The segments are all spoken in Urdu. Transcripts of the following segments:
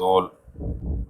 2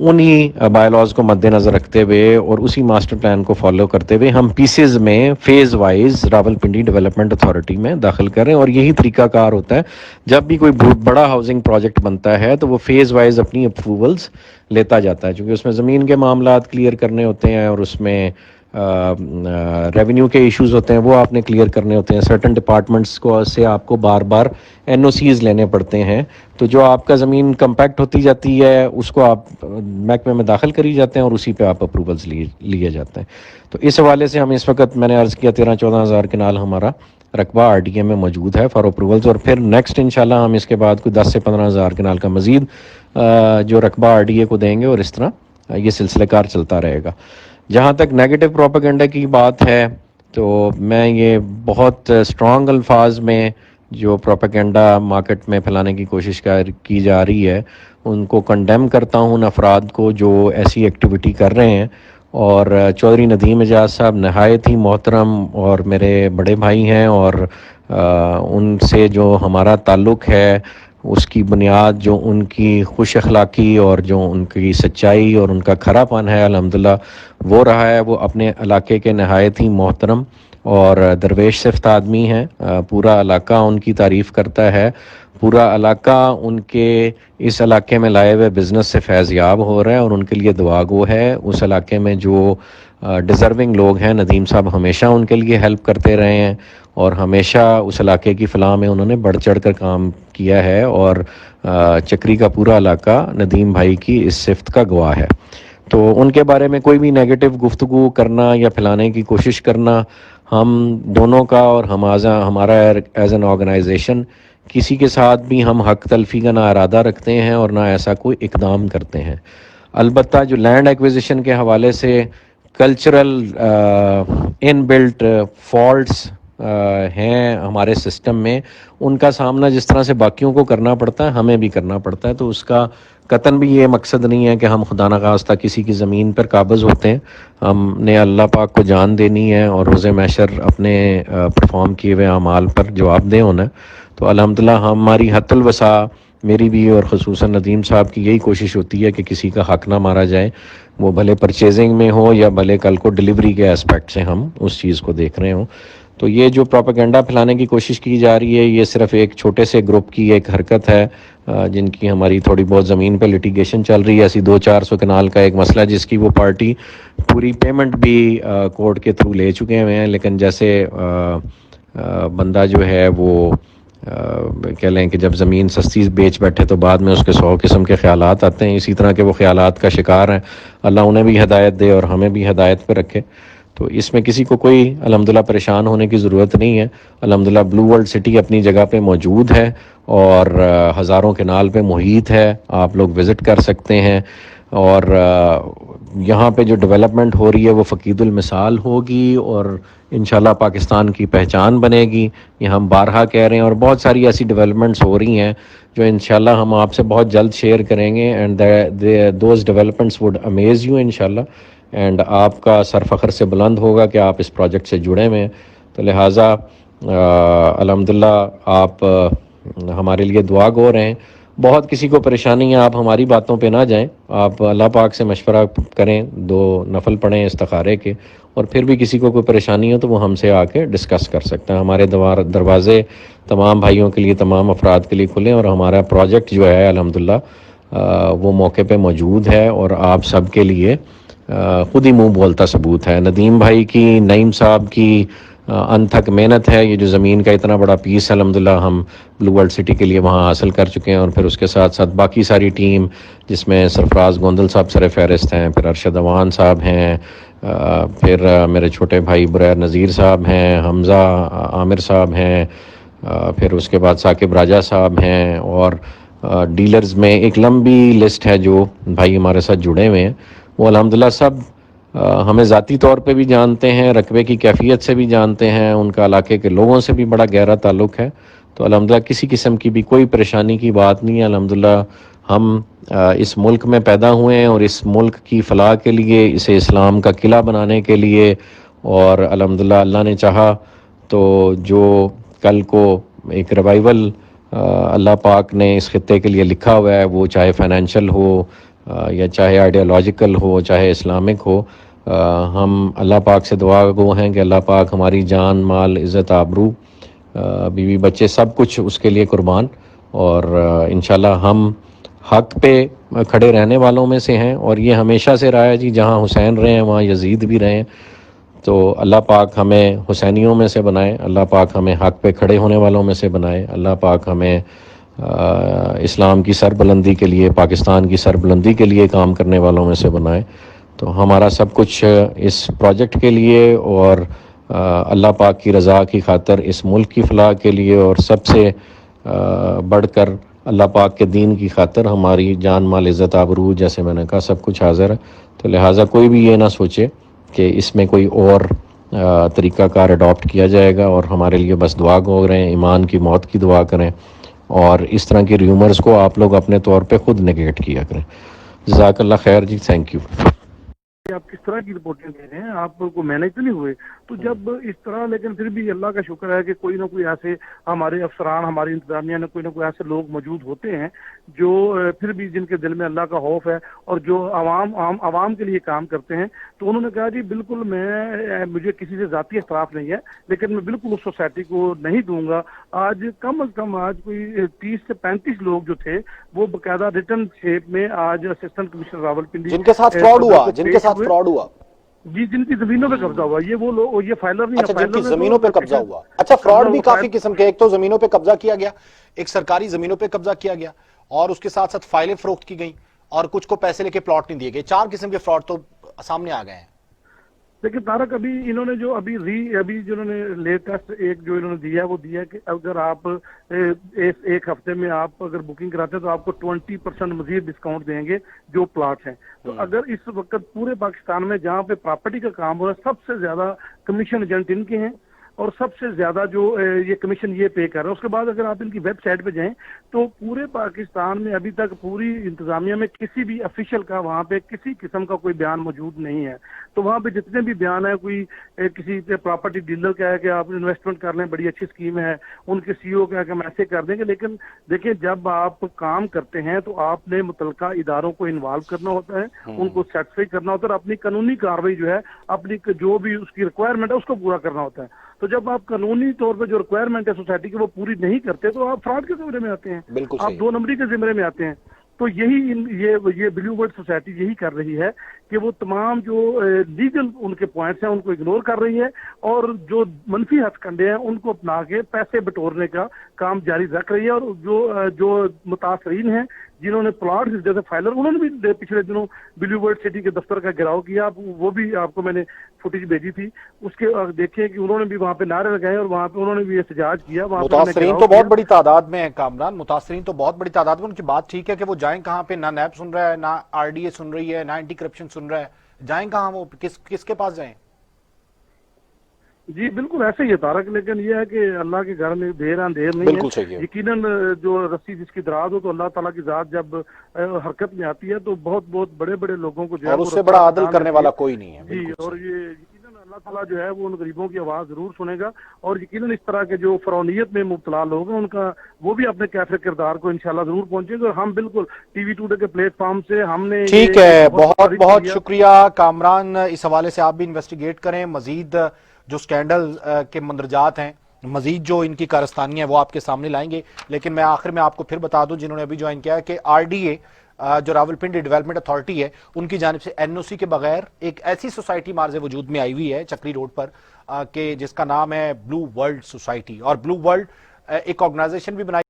انہی بائی لاز کو مد نظر رکھتے ہوئے اور اسی ماسٹر پلان کو فالو کرتے ہوئے ہم پیسز میں phase wise Rawalpindi development authority میں داخل کر رہے ہیں. اور یہی طریقہ کار ہوتا ہے جب بھی کوئی بہت بڑا ہاؤسنگ پروجیکٹ بنتا ہے تو وہ فیز وائز اپنی اپروولز لیتا جاتا ہے, چونکہ اس میں زمین کے معاملات کلیئر کرنے ہوتے ہیں اور اس میں ریونیو کے ایشوز ہوتے ہیں وہ آپ نے کلیئر کرنے ہوتے ہیں. سرٹن ڈپارٹمنٹس کو سے آپ کو بار بار این او سیز لینے پڑتے ہیں, تو جو آپ کا زمین کمپیکٹ ہوتی جاتی ہے اس کو آپ محکمے میں داخل کری جاتے ہیں اور اسی پہ آپ اپروولز لیے جاتے ہیں. تو اس حوالے سے ہم اس وقت, میں نے عرض کیا 13-14 ہزار کنال ہمارا رقبہ آر ڈی اے میں موجود ہے فار اپروولز, اور پھر نیکسٹ انشاءاللہ ہم اس کے بعد کوئی 10 سے 15 ہزار کنال کا مزید جو رقبہ آر ڈی اے کو دیں گے, اور اس طرح یہ سلسلہ کار چلتا رہے گا. جہاں تک نیگیٹو پروپیگنڈا کی بات ہے تو میں یہ بہت اسٹرانگ الفاظ میں جو پروپیگنڈا مارکیٹ میں پھیلانے کی کوشش کی جا رہی ہے ان کو کنڈیم کرتا ہوں ان افراد کو جو ایسی ایکٹیویٹی کر رہے ہیں. اور چودھری ندیم اعجاز صاحب نہایت ہی محترم اور میرے بڑے بھائی ہیں, اور ان سے جو ہمارا تعلق ہے اس کی بنیاد جو ان کی خوش اخلاقی اور جو ان کی سچائی اور ان کا کھرا پن ہے الحمدللہ وہ رہا ہے. وہ اپنے علاقے کے نہایت ہی محترم اور درویش صفت آدمی ہیں. پورا علاقہ ان کی تعریف کرتا ہے, پورا علاقہ ان کے اس علاقے میں لائے ہوئے بزنس سے فیض یاب ہو رہا ہے اور ان کے لیے دعا گو ہے. اس علاقے میں جو ڈیزرونگ لوگ ہیں, ندیم صاحب ہمیشہ ان کے لیے ہیلپ کرتے رہے ہیں اور ہمیشہ اس علاقے کی فلاح میں انہوں نے بڑھ چڑھ کر کام کیا ہے, اور چکری کا پورا علاقہ ندیم بھائی کی اس صفت کا گواہ ہے. تو ان کے بارے میں کوئی بھی نیگیٹو گفتگو کرنا یا پھیلانے کی کوشش کرنا ہم دونوں کا, اور ہمارا ایز این آرگنائزیشن کسی کے ساتھ بھی ہم حق تلفی کا نہ ارادہ رکھتے ہیں اور نہ ایسا کوئی اقدام کرتے ہیں. البتہ جو لینڈ ایکویزیشن کے حوالے سے کلچرل ان بلٹ فالٹس ہیں ہمارے سسٹم میں, ان کا سامنا جس طرح سے باقیوں کو کرنا پڑتا ہے ہمیں بھی کرنا پڑتا ہے. تو اس کا قطعاً بھی یہ مقصد نہیں ہے کہ ہم خدا نخواستہ کسی کی زمین پر قابض ہوتے ہیں. ہم نے اللہ پاک کو جان دینی ہے اور روز محشر اپنے پرفارم کیے ہوئے اعمال پر جواب دہ ہونا ہے. تو الحمدللہ ہماری حت الوسع, میری بھی اور خصوصاً ندیم صاحب کی یہی کوشش ہوتی ہے کہ کسی کا حق نہ مارا جائے, وہ بھلے پرچیزنگ میں ہو یا بھلے کل کو ڈلیوری کے اسپیکٹ سے ہم اس چیز کو دیکھ رہے ہوں. تو یہ جو پروپیگنڈا پھیلانے کی کوشش کی جا رہی ہے یہ صرف ایک چھوٹے سے گروپ کی ایک حرکت ہے جن کی ہماری تھوڑی بہت زمین پہ لٹیگیشن چل رہی ہے. ایسی 200-400 کنال کا ایک مسئلہ جس کی وہ پارٹی پوری پیمنٹ بھی کورٹ کے تھرو لے چکے ہوئے ہیں, لیکن جیسے بندہ جو ہے وہ کہہ لیں کہ جب زمین سستی بیچ بیٹھے تو بعد میں اس کے 100 قسم کے خیالات آتے ہیں. اسی طرح کے وہ خیالات کا شکار ہیں. اللہ انہیں بھی ہدایت دے اور ہمیں بھی ہدایت پہ رکھے. تو اس میں کسی کو کوئی الحمدللہ پریشان ہونے کی ضرورت نہیں ہے. الحمدللہ بلو ورلڈ سٹی اپنی جگہ پہ موجود ہے اور ہزاروں کنال پہ محیط ہے, آپ لوگ وزٹ کر سکتے ہیں. اور یہاں پہ جو ڈیولپمنٹ ہو رہی ہے وہ فقید المثال ہوگی اور انشاءاللہ پاکستان کی پہچان بنے گی. یہ ہم بارہا کہہ رہے ہیں, اور بہت ساری ایسی ڈیولپمنٹس ہو رہی ہیں جو انشاءاللہ ہم آپ سے بہت جلد شیئر کریں گے. And those developments with amaze you انشاءاللہ, اینڈ آپ کا سر فخر سے بلند ہوگا کہ آپ اس پروجیکٹ سے جڑے ہوئے ہیں. تو لہٰذا الحمدللہ آپ ہمارے لیے دعا گو رہیں. بہت کسی کو پریشانی ہے, آپ ہماری باتوں پہ نہ جائیں, آپ اللہ پاک سے مشورہ کریں, 2 نفل پڑھیں استخارے کے, اور پھر بھی کسی کو کوئی پریشانی ہو تو وہ ہم سے آ کے ڈسکس کر سکتے ہیں. ہمارے دروازے تمام بھائیوں کے لیے, تمام افراد کے لیے کھلیں, اور ہمارا پروجیکٹ جو ہے الحمدللہ وہ موقع پہ موجود ہے اور آپ سب کے لیے خود ہی منہ بولتا ثبوت ہے. ندیم بھائی کی, نعیم صاحب کی انتھک محنت ہے. یہ جو زمین کا اتنا بڑا پیس الحمدللہ ہم بلو ورلڈ سٹی کے لیے وہاں حاصل کر چکے ہیں, اور پھر اس کے ساتھ ساتھ باقی ساری ٹیم جس میں سرفراز گوندل صاحب سر فہرست ہیں, پھر ارشد اوان صاحب ہیں, پھر میرے چھوٹے بھائی بریر نذیر صاحب ہیں, حمزہ عامر صاحب ہیں, پھر اس کے بعد ثاقب راجہ صاحب ہیں, اور ڈیلرز میں ایک لمبی لسٹ ہے جو بھائی ہمارے ساتھ جڑے ہوئے ہیں. وہ الحمدللہ سب ہمیں ذاتی طور پہ بھی جانتے ہیں, رقبے کی کیفیت سے بھی جانتے ہیں, ان کا علاقے کے لوگوں سے بھی بڑا گہرا تعلق ہے. تو الحمدللہ کسی قسم کی بھی کوئی پریشانی کی بات نہیں ہے. الحمدللہ ہم اس ملک میں پیدا ہوئے ہیں اور اس ملک کی فلاح کے لیے, اسے اسلام کا قلعہ بنانے کے لیے, اور الحمدللہ اللہ نے چاہا تو جو کل کو ایک ریوائول اللہ پاک نے اس خطے کے لیے لکھا ہوا ہے, وہ چاہے فائنینشیل ہو, یا چاہے آئیڈیالوجیکل ہو چاہے اسلامک ہو، ہم اللہ پاک سے دعا گو ہیں کہ اللہ پاک ہماری جان مال عزت آبرو بیوی بچے سب کچھ اس کے لیے قربان، اور انشاءاللہ ہم حق پہ کھڑے رہنے والوں میں سے ہیں، اور یہ ہمیشہ سے رہا ہے جی، جہاں حسین رہے ہیں وہاں یزید بھی رہے ہیں، تو اللہ پاک ہمیں حسینیوں میں سے بنائے، اللہ پاک ہمیں حق پہ کھڑے ہونے والوں میں سے بنائے، اللہ پاک ہمیں اسلام کی سربلندی کے لیے، پاکستان کی سربلندی کے لیے کام کرنے والوں میں سے بنائے۔ تو ہمارا سب کچھ اس پروجیکٹ کے لیے اور اللہ پاک کی رضا کی خاطر، اس ملک کی فلاح کے لیے، اور سب سے بڑھ کر اللہ پاک کے دین کی خاطر ہماری جان مال عزت آبرو، جیسے میں نے کہا، سب کچھ حاضر ہے۔ تو لہٰذا کوئی بھی یہ نہ سوچے کہ اس میں کوئی اور طریقہ کار اڈاپٹ کیا جائے گا، اور ہمارے لیے بس دعا گو رہیں، ایمان کی موت کی دعا کریں، اور اس طرح کی ریومرز کو آپ لوگ اپنے طور پہ خود نگیٹ کیا کریں۔ جزاک اللہ خیر جی، تھینک یو۔ آپ کس طرح کی رپورٹیں دے رہے ہیں، آپ کو مینج تو نہیں ہوئے تو جب اس طرح، لیکن پھر بھی اللہ کا شکر ہے کہ کوئی نہ کوئی ایسے ہمارے افسران، ہماری انتظامیہ نے کوئی نہ کوئی ایسے لوگ موجود ہوتے ہیں جو پھر بھی جن کے دل میں اللہ کا خوف ہے اور جو عوام کے لیے کام کرتے ہیں۔ تو انہوں نے کہا جی بالکل، مجھے کسی سے ذاتی اختلاف نہیں ہے، لیکن میں بالکل اس سوسائٹی کو نہیں دوں گا۔ آج کم از کم آج کوئی 30 سے 35 لوگ جو تھے وہ باقاعدہ ریٹرن شیپ میں آج اسسٹنٹ کمشنر راولپنڈی جن کے ساتھ فراڈ ہوا جی، جن کی زمینوں پہ قبضہ ہوا، یہ وہ لوگ، یہ فائلر نہیں ہے، اچھا، جن کی زمینوں پہ قبضہ ہوا۔ اچھا، فراڈ بھی کافی قسم کے، ایک تو زمینوں پہ قبضہ کیا گیا، ایک سرکاری زمینوں پہ قبضہ کیا گیا، اور اس کے ساتھ ساتھ فائلیں فروخت کی گئیں، اور کچھ کو پیسے لے کے پلاٹ نہیں دیے گئے۔ 4 قسم کے فراڈ تو سامنے آ گئے ہیں۔ لیکن طارق، ابھی انہوں نے جو ابھی جو انہوں نے لیٹسٹ ایک جو انہوں نے دیا وہ دیا کہ اگر آپ ایک ہفتے میں آپ اگر بکنگ کراتے ہیں تو آپ کو 20% مزید ڈسکاؤنٹ دیں گے جو پلاٹ ہیں۔ تو اگر اس وقت پورے پاکستان میں جہاں پہ پراپرٹی کا کام ہو رہا ہے، سب سے زیادہ کمیشن ایجنٹ ان کے ہیں، اور سب سے زیادہ جو یہ کمیشن یہ پے کر رہے ہیں۔ اس کے بعد اگر آپ ان کی ویب سائٹ پہ جائیں تو پورے پاکستان میں ابھی تک پوری انتظامیہ میں کسی بھی افیشل کا وہاں پہ کسی قسم کا کوئی بیان موجود نہیں ہے۔ تو وہاں پہ جتنے بھی بیان ہیں، کوئی کسی پراپرٹی ڈیلر کا ہے کہ آپ انویسٹمنٹ کر لیں، بڑی اچھی اسکیم ہے، ان کے سی او کا ہے کہ ہم ایسے کر دیں گے، لیکن دیکھیں جب آپ کام کرتے ہیں تو آپ نے متعلقہ اداروں کو انوالو کرنا ہوتا ہے، ان کو سیٹسفائی کرنا ہوتا ہے، اور اپنی قانونی کارروائی جو ہے، اپنی جو بھی اس کی ریکوائرمنٹ ہے اس کو پورا کرنا ہوتا ہے۔ تو جب آپ قانونی طور پہ جو ریکوائرمنٹ ہے سوسائٹی کی وہ پوری نہیں کرتے تو آپ فراڈ کے زمرے میں آتے ہیں، آپ 2 نمبری کے زمرے میں آتے ہیں۔ تو یہ بلیو ورلڈ سوسائٹی یہی کر رہی ہے کہ وہ تمام جو لیگل ان کے پوائنٹس ہیں ان کو اگنور کر رہی ہے، اور جو منفی ہتھ کنڈے ہیں ان کو اپنا کے پیسے بٹورنے کا کام جاری رکھ رہی ہے۔ اور جو متاثرین ہیں جنہوں نے پلاٹ جیسے فائلر، انہوں نے بھی پچھلے دنوں بلیو ورلڈ سٹی کے دفتر کا گھیراؤ کیا، وہ بھی آپ کو میں نے فوٹیج بھیجی تھی، اس کے دیکھیں کہ انہوں نے بھی وہاں پہ نعرے لگائے اور وہاں پہ انہوں نے بھی احتجاج کیا۔ متاثرین تو بہت بڑی تعداد میں ہیں کامران، متاثرین تو بہت بڑی تعداد میں، ان کی بات ٹھیک ہے کہ وہ جائیں کہاں پہ، نہ نیب سن رہا ہے، نہ آر ڈی اے سن رہی ہے، نہ اینٹی کرپشن سن رہا ہے، جائیں کہاں وہ، کس کے پاس جائیں؟ جی بالکل ایسے ہی ہے طارق، لیکن یہ ہے کہ اللہ کے گھر میں دیر اندھیر نہیں ہے، یقیناً جو رسی جس کی دراز ہو تو اللہ تعالیٰ کی ذات جب حرکت میں آتی ہے تو بہت بڑے بڑے لوگوں کو جو ہے، اور اس سے بڑا عدل کرنے والا کوئی نہیں ہے۔ جی، اور یہ یقیناً اللہ تعالیٰ جو ہے وہ ان غریبوں کی آواز ضرور سنے گا، اور یقیناً اس طرح کے جو فرعونیت میں مبتلا لوگ ہیں ان کا وہ بھی اپنے کیفر کردار کو انشاءاللہ ضرور پہنچیں گے، اور ہم بالکل ٹی وی ٹوڈے کے پلیٹ فارم سے ہم نے ٹھیک ہے، بہت بہت شکریہ کامران، اس حوالے سے آپ بھی انویسٹیگیٹ کریں، مزید جو سکینڈل کے مندرجات ہیں، مزید جو ان کی کارستانی ہے وہ آپ کے سامنے لائیں گے۔ لیکن میں آخر میں آپ کو پھر بتا دوں جنہوں نے ابھی جوائن کیا ہے کہ آر ڈی اے جو راولپنڈی ڈیولپمنٹ اتھارٹی ہے، ان کی جانب سے این او سی کے بغیر ایک ایسی سوسائٹی مارز وجود میں آئی ہوئی ہے چکری روڈ پر کہ جس کا نام ہے بلو ورلڈ سوسائٹی، اور بلو ورلڈ ایک آرگنائزیشن بھی بنائی